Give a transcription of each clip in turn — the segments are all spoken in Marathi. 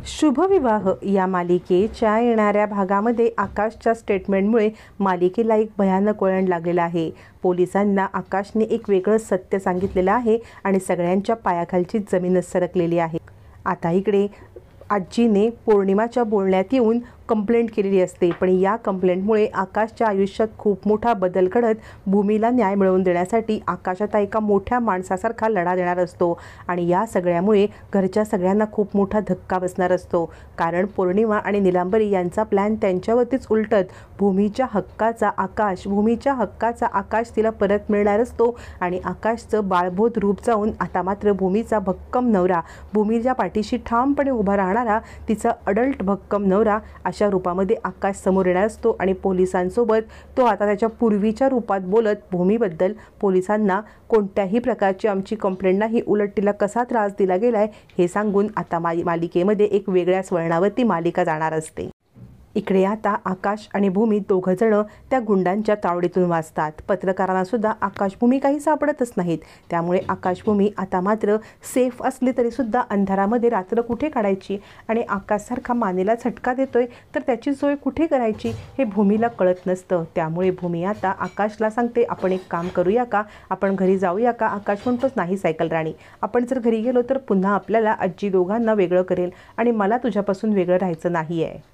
शुभविवाह या मालिकेच्या येणाऱ्या भागामध्ये आकाशच्या स्टेटमेंटमुळे मालिकेला एक भयानक वळण लागलेलं आहे। पोलिसांना आकाशने एक वेगळं सत्य सांगितलेलं आहे आणि सगळ्यांच्या पायाखालची जमीनच सरकलेली आहे। आता इकडे आजीने पौर्णिमाच्या बोलण्यात येऊन कंप्लेंट केलेली असते, पण या कंप्लेंटमुळे आकाशच्या आयुष्यात खूप मोठा बदल घडत भूमीला न्याय मिळवून देण्यासाठी आकाश आता एका मोठ्या माणसासारखा लढा देणार असतो आणि या सगळ्यामुळे घरच्या सगळ्यांना खूप मोठा धक्का बसणार असतो। कारण पौर्णिमा आणि निलांबरी यांचा प्लॅन त्यांच्यावरतीच उलटत भूमीच्या हक्काचा आकाश तिला परत मिळणार असतो आणि आकाशचं बाळबोध रूप जाऊन आता मात्र भूमीचा भक्कम नवरा, भूमीच्या पाठीशी ठामपणे उभा राहणारा तिचा अडल्ट भक्कम नवरा अशा रूपामध्ये आकाश समोर येणार असतो आणि पोलिसांसोबत तो आता त्याच्या पूर्वीच्या रूपात बोलत भूमीबद्दल पोलिसांना कोणत्याही प्रकारची आमची कंप्लेंट नाही, उलट तिला कसा त्रास दिला गेलाय हे सांगून आता मालिकेमध्ये एक वेगळ्याच वळणावरती मालिका जाणार असते। इकडे आता आकाश आणि भूमी दोघंजण त्या गुंडांच्या तावडीतून वाचतात। पत्रकारांना सुद्धा आकाश भूमी काही सापडतच नाहीत, त्यामुळे आकाश भूमी आता मात्र सेफ असले तरी सुद्धा अंधारामध्ये रात्र कुठे काढायची आणि आकाशसारखा मानेला झटका देतोय तर त्याची सोय कुठे करायची हे भूमीला कळत नसतं। त्यामुळे भूमी आता आकाशला सांगते, आपण एक काम करूया का, आपण घरी जाऊया का। आकाश म्हणतोच, नाही सायकल राणी, आपण जर घरी गेलो तर पुन्हा आपल्याला आजी दोघांना वेगळं करेल आणि मला तुझ्यापासून वेगळं राहायचं नाही आहे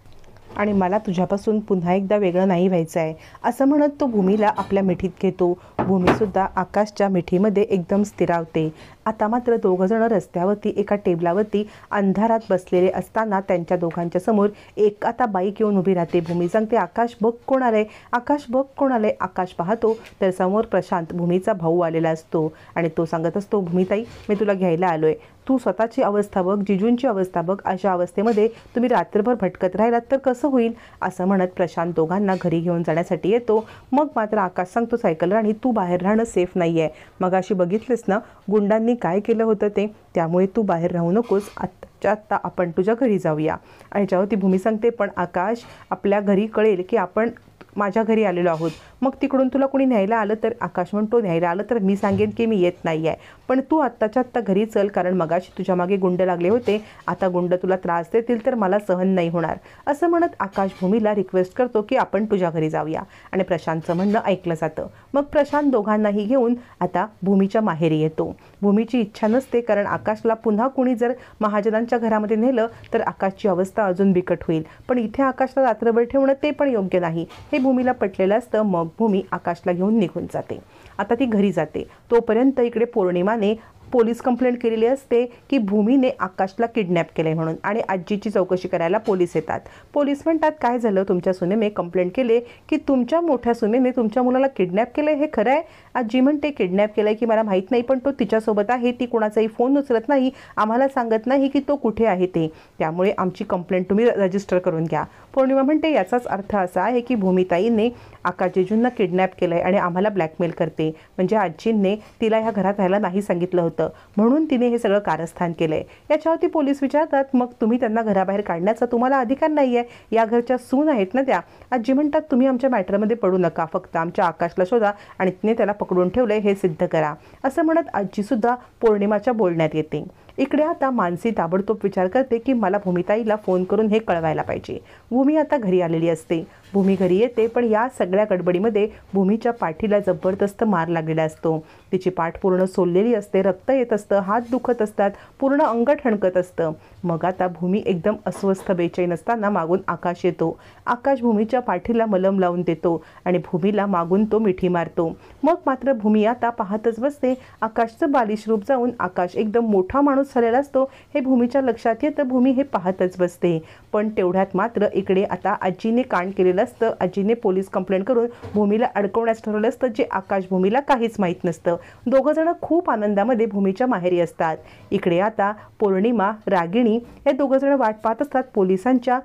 आणि मला तुझ्यापासून पुन्हा एकदा वेगळं नाही व्हायचं आहे, असं म्हणत तो भूमीला आपल्या मिठीत घेतो। भूमीसुद्धा आकाशच्या मिठीमध्ये एकदम स्थिरावते। आता मात्र दोघंजण रस्त्यावरती एका टेबलावरती अंधारात बसलेले असताना त्यांच्या दोघांच्या समोर एक आता बाईक येऊन उभी राहते। भूमी सांगते, आकाश बघ कोण आलंय, आकाश बघ कोण आलंय। आकाश पाहतो तर समोर प्रशांत, भूमीचा भाऊ आलेला असतो आणि तो सांगत असतो, भूमीताई मी तुला घ्यायला आलोय, तू स्वतःची अवस्था बघ, जिजूंची अवस्था बघ, अशा अवस्थेमध्ये तुम्ही रात्रभर भटकत राहिलात तर कसं होईल, असं म्हणत प्रशांत दोघांना घरी घेऊन जाण्यासाठी येतो। मग मात्र आकाश सांगतो, सायकल राणी तू बाहेर राहणं सेफ नाही आहे, मग अशी बघितलीस ना गुंडांनी काय केलं होतं ते, त्यामुळे तू बाहेर राहू नकोस, आत्ताच्या आत्ता आपण तुझ्या घरी जाऊया। आणि ज्यावरती भूमी सांगते, पण आकाश आपल्या घरी कळेल की आपण माझ्या घरी आलेलो आहोत, मग तिकडून तुला कोणी न्यायला आलं तर, आकाश म्हणतो न्यायला आलं तर मी सांगेन की मी येत नाही आहे, पण तू आत्ताच्या आत्ता घरी चल, कारण मगाशी तुझ्या मागे गुंड लागले होते, आता गुंड तुला त्रास देतील तर मला सहन नाही होणार, असं म्हणत आकाश भूमीला रिक्वेस्ट करतो की आपण तुझ्या घरी जाऊया आणि प्रशांतचं म्हणणं ऐकलं जातं। मग प्रशांत दोघांनाही घेऊन आता भूमीच्या माहेरी येतो। भूमीची इच्छा नसते, कारण आकाशला पुन्हा कुणी जर महाजनांच्या घरामध्ये नेलं तर आकाशची अवस्था अजून बिकट होईल, पण इथे आकाशला रात्रभर ठेवणं ते पण योग्य नाही हे भूमीला पटलेलं असतं। मग भूमी आकाशला घेऊन निघून जाते। आता ती घरी जाते, तोपर्यंत इकडे पौर्णिमाने पोलीस कंप्लेंट केलेली असते की भूमीने आकाशला किडनॅप केलंय म्हणून आणि आजीची चौकशी करायला पोलीस येतात। पोलीस म्हणतात, काय झालं, तुमच्या सुनेने कंप्लेंट केले की तुमच्या मोठ्या सुनेने तुमच्या मुलाला किडनॅप केलंय, हे खरं आहे? आजी म्हणते, किडनॅप केलंय की मला माहीत नाही, पण तो तिच्यासोबत आहे, ती कोणाचाही फोन उचलत नाही, आम्हाला सांगत नाही की तो कुठे आहे ते, त्यामुळे आमची कंप्लेंट तुम्ही रजिस्टर करून घ्या। पौर्णिमा म्हणते, याचाच अर्थ असा आहे की भूमीताईने आकाश जिजूंना किडनॅप केलंय आणि आम्हाला ब्लॅकमेल करते, म्हणजे आजींनी तिला ह्या घरात राहायला नाही सांगितलं होतं म्हणून तिने हे सगळं कारस्थान केलंय। याच्यावरती पोलीस विचारतात, मग तुम्ही त्यांना घराबाहेर काढण्याचा तुम्हाला अधिकार नाहीये, या घरच्या सून आहेत ना त्या। आजी म्हणतात, तुम्ही आमच्या मॅटरमध्ये पडू नका, फक्त आमच्या आकाशला शोधा आणि तिने त्याला पकडून ठेवलंय हे सिद्ध करा, असं म्हणत आजी सुद्धा पौर्णिमाच्या बोलण्यात येते। इकडे आता मानसी ताबडतोब विचार करते की मला भूमिताईला फोन करून हे कळवायला पाहिजे। भूमी आता घरी आलेली असते, भूमी घरी येते, पण या सगळ्या गडबडीमध्ये भूमीच्या पाठीला जबरदस्त मार लागलेला असतो। तिची पाठ पूर्ण सोललेली असते, रक्त येत असतं, हात दुखत असतात, पूर्ण अंग ठणकत असतं। मग आता भूमी एकदम अस्वस्थ बेचैन असताना मागून आकाश येतो। आकाश भूमीच्या पाठीला मलम लावून देतो आणि भूमीला मागून तो मिठी मारतो। मग मात्र भूमी आता पाहतच बसते, आकाशचं बालिश रूप जाऊन आकाश एकदम मोठा माणूस झालेला असतो हे भूमीच्या लक्षात येतं। भूमी हे पाहतच बसते, पण तेवढ्यात मात्र इकडे आता आजीने कांड केलेलं असतं। आजीने पोलीस कंप्लेंट करून भूमीला अडकवण्यास ठरवलं असतं, जे आकाश भूमीला काहीच माहीत नसतं। दोघं जण खूप आनंदामध्ये भूमीच्या माहेरी असतात। इकडे आता पौर्णिमा, रागिणी हे दोघं जण वाट पाहत असतात पोलिसांच्या,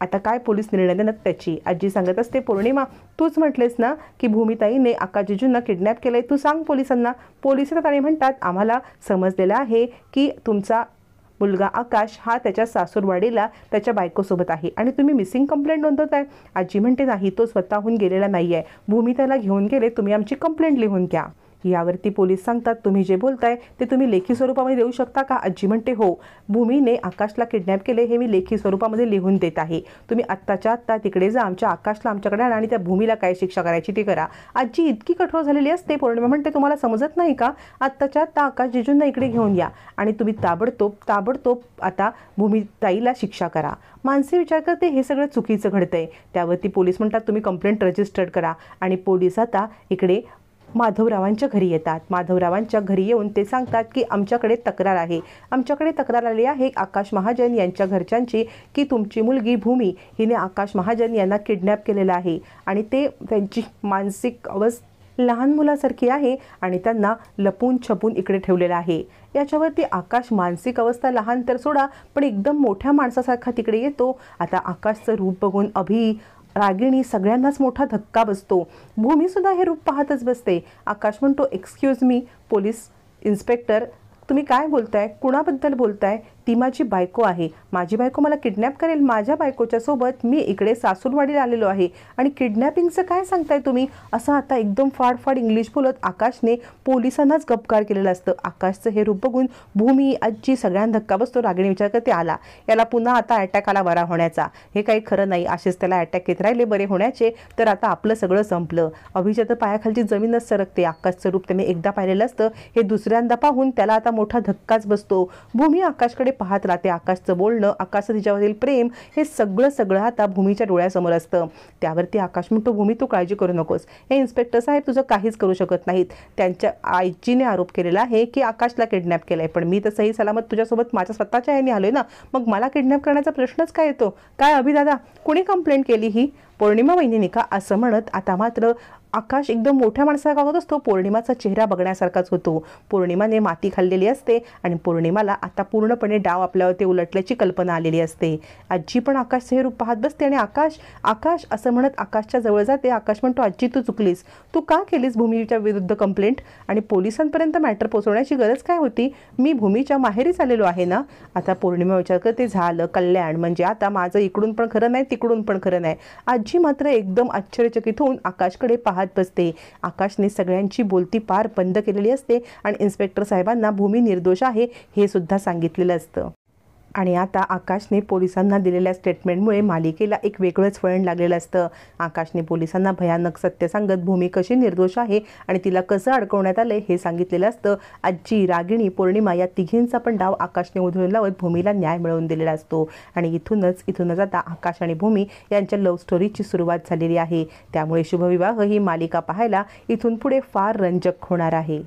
आता काय पोलीस निर्णय देणार त्याची। आजी सांगत असते, पौर्णिमा तूच म्हटलेस ना की भूमिताईने आकाश जिजूंना किडनॅप केलंय, तू सांग पोलिसांना। पोलिस आणि म्हणतात, आम्हाला समजलेलं आहे की तुमचा मुलगा आकाश हा त्याच्या सासूरवाडीला त्याच्या बायकोसोबत आहे आणि तुम्ही मिसिंग कंप्लेंट नोंदवताय। आजी म्हणते, नाही, तो स्वतःहून गेलेला नाही आहे, भूमी त्याला घेऊन गेले, तुम्ही आमची कंप्लेंट लिहून घ्या। यावरती पोलीस सांगतात, तुम्ही जे बोलताय ते तुम्ही लेखी स्वरूपामध्ये देऊ शकता का? आजी म्हणते, हो, भूमीने आकाशला किडनॅप केले हे मी लेखी स्वरूपामध्ये लिहून देत आहे. तुम्ही आत्ताच्या आत्ता तिकडे जा, आमच्या आकाशला आमच्याकडे आणा आणि त्या भूमीला काय शिक्षा करायची ती करा. आजी इतकी कठोर झालेली असते. पौर्णिमा म्हणते, तुम्हाला समजत नाही का? आत्ताच्या आत्ता आकाश जिजूंना इकडे घेऊन या आणि तुम्ही ताबडतोब आता भूमीताईला शिक्षा करा. मानसी विचार करते, हे सगळं चुकीचं घडतंय. त्यावरती पोलीस म्हणतात, तुम्ही कंप्लेंट रजिस्टर्ड करा. आणि पोलीस आता इकडे माधवरावांच्या घरी येतात. माधवरावांच्या घरी येऊन ते सांगतात की आमच्याकडे तक्रार आली आहे आकाश महाजन यांच्या घरच्यांची की तुमची मुलगी भूमी हिने आकाश महाजन यांना किडनॅप केलेलं आहे आणि ते त्यांची मानसिक अवस्था लहान मुलासारखी आहे आणि त्यांना लपून छपून इकडे ठेवलेलं आहे. याच्यावरती आकाश मानसिक अवस्था लहान तर सोडा, पण एकदम मोठ्या माणसासारखा तिकडे येतो. आता आकाशचं रूप बघून अभि, रागिणी सगळ्यांनाच मोठा धक्का बसतो. भूमीसुद्धा हे रूप पाहतच बसते. आकाश म्हणतो, एक्सक्यूज मी पोलीस इन्स्पेक्टर, तुम्ही काय बोलताय? कुणाबद्दल बोलताय? ती माझी बायको आहे. माझी बायको मला किडनॅप करेल? माझ्या बायकोच्या सोबत मी इकडे सासूरवाडीला आलेलो आहे आणि किडनॅपिंगचं काय सांगताय तुम्ही? असं आता एकदम फाडफाड इंग्लिश बोलत आकाशने पोलिसांनाच गपकार केलेलं असतं. आकाशचं हे रूप बघून भूमी, आजी सगळ्यांना धक्का बसतो. रागिणी विचार करते, आला याला पुन्हा आता अटॅक आला बरा होण्याचा. हे काही खरं नाही. असेच त्याला अटॅक येत राहिले बरे होण्याचे तर आता आपलं सगळं संपलं. अभिच्या तर पायाखालची जमीनच सरकते. आकाशचं रूप त्याने एकदा पाहिलेलं असतं, हे दुसऱ्यांदा पाहून त्याला आता मोठा धक्काच बसतो. भूमी आकाशकडे पाहत राहते. आकाशचं बोलणं, आकाशचं तिच्यावरील प्रेम हे सगळं आता भूमीच्या डोळ्यासमोर असतं. त्यावरती आकाश म्हणतो, भूमी तू काळजी करू नकोस. हे इन्स्पेक्टर साहेब तुझं काहीच करू शकत नाहीत. त्यांच्या आईजीने आरोप केलेला आहे की आकाशला किडनॅप केलंय, पण मी तर सही सलामत तुझ्यासोबत माझ्या स्वतःच्या याने आलोय ना, मग मला किडनॅप करण्याचा प्रश्नच काय येतो? काय अभिदादा, कोणी कंप्लेंट केली ही? पौर्णिमा वहिनीने का? असं म्हणत आता मात्र आकाश एकदम मोठ्या माणसासारखा होत असतो. पौर्णिमाचा चेहरा बघण्यासारखाच होतो. पौर्णिमाने माती खाल्लेली असते आणि पौर्णिमाला आता पूर्णपणे डाव आपल्यावरती उलटल्याची कल्पना आलेली असते. आजी पण आकाशचं हे रूप पाहत बसते आणि आकाश असं म्हणत आकाशच्या जवळ जाते. आकाश म्हणतो, आजी तू चुकलीस. तू का केलीस भूमीच्या विरुद्ध कंप्लेंट? आणि पोलिसांपर्यंत मॅटर पोहोचवण्याची गरज काय होती? मी भूमीच्या माहेरीच आलेलो आहे ना. आता पौर्णिमा विचार करते, झालं कल्याण, म्हणजे आता माझं इकडून पण खरं नाही तिकडून पण खरं नाही. आजी मात्र एकदम आश्चर्यचकित होऊन आकाशकडे पाहत बसते. आकाशने सगळ्यांची बोलती पार बंद केलेली असते आणि इन्स्पेक्टर साहेबांना भूमी निर्दोष आहे हे सुद्धा सांगितलेलं असतं. आणि आता आकाशने पोलिसांना दिलेल्या स्टेटमेंटमुळे मालिकेला एक वेगळंच वळण लागलेलं असतं. आकाशने पोलिसांना भयानक सत्य सांगत भूमी कशी निर्दोष आहे आणि तिला कसं अडकवण्यात आलंय हे सांगितलेलं असतं. आजी, रागिणी, पौर्णिमा या तिघींचा पण डाव आकाशने उधळून लावत भूमीला न्याय मिळवून दिलेला असतो. आणि इथूनच आता आकाश आणि भूमी यांच्या लव्ह स्टोरीची सुरुवात झालेली आहे. त्यामुळे शुभविवाह ही मालिका पाहायला इथून पुढे फार रंजक होणार आहे.